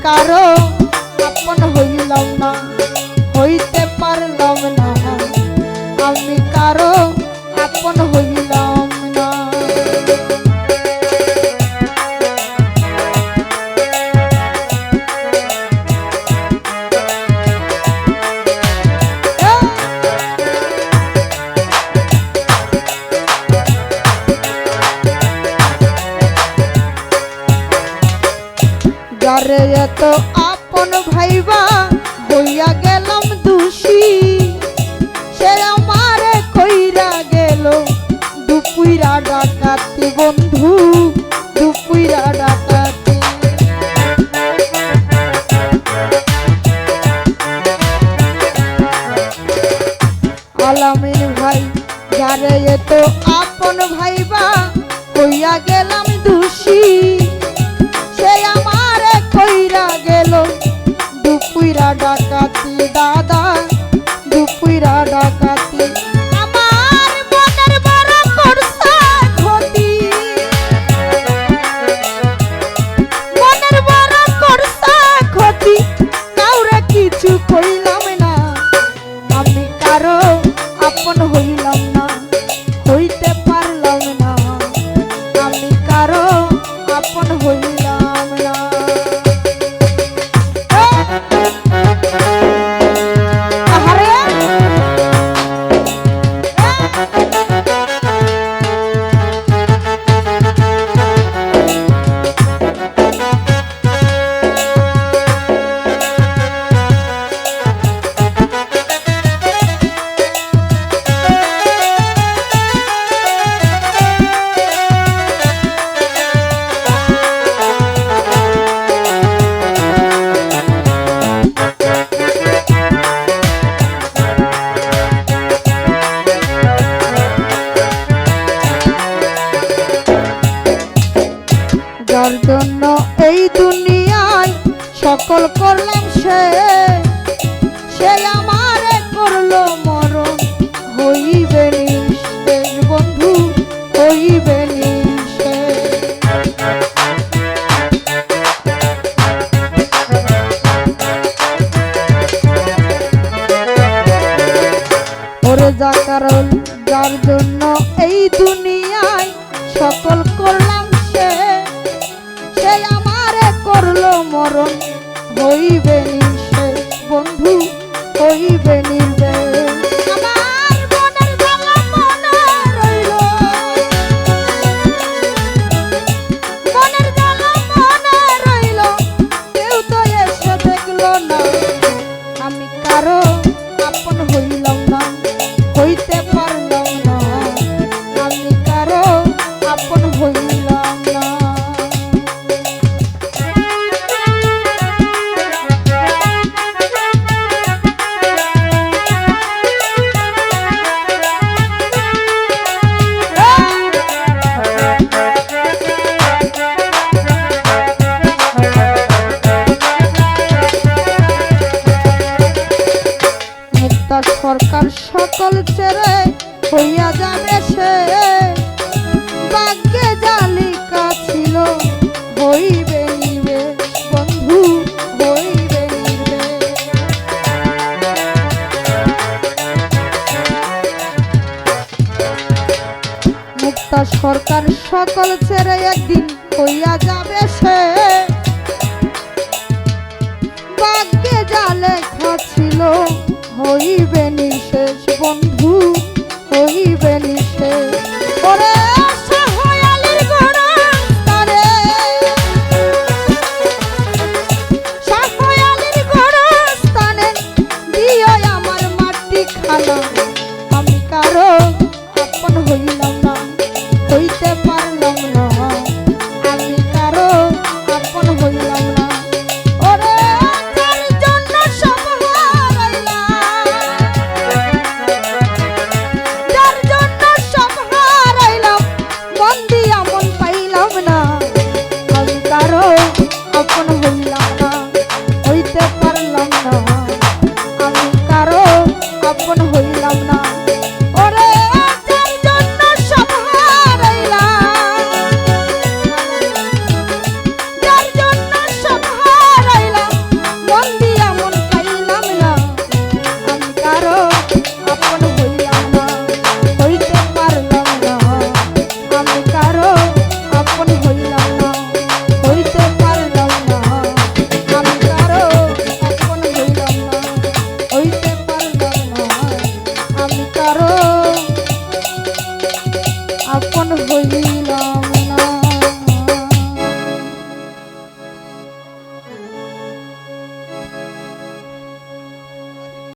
কারো আপন হইলাম না, হইতে পারলাম না, আমি কারো আপন হইলাম না। যারে এত আপন ভাইবা হইয়া গেলাম দোষী, সে আমারে কইরা গেল দুপুইরা ডাকাতি বন্ধু, দুপুইরা ডাকাতি। আলামিন ভাই যারে এত আপন ভাইবা হইয়া গেলাম দোষী, সে আমারে কইরা গেল দুপুইরা ডাকাতি দাদা, দুপুইরা ডাকাতি। আমার মনের বড় করছে ক্ষতি, মনের বড় করছে ক্ষতি, কাউরে কিছু কইলাম না, আমি কারো আপন হইলাম না, হইতে পারলাম না, আমি কারো আপন হইলাম না। যার জন্য এই দুনিয়ায় সকল করলাম সে, সে আমারে করলো মরণ, হইবে নিঃশেষ বন্ধু, হইবে নিঃশেষ। ওরে যা কারণ যার জন্য এই দুনিয়ায় সকল করলাম সে, সে আমারে করলো মরণ, হইবে নিঃশেষ বন্ধু, হইবে নির্বেশ। আমার মনের জ্বালা মনে রইল, মনের জ্বালা মনে রইল, কেউ তো এসে দেখলো না, আমি কারো আপন হইলাম না, হইতে পারলাম না, আমি কারো আপন হইলাম না। সরকার সকল ছেড়ে হইয়া যাবে সে, ভাগ্যে জালিকা ছিল, হইবে নিবে বন্ধু, হইবে নিবে। মুক্তা সরকার সকল ছেড়ে একদিন হইয়া যাবে সে,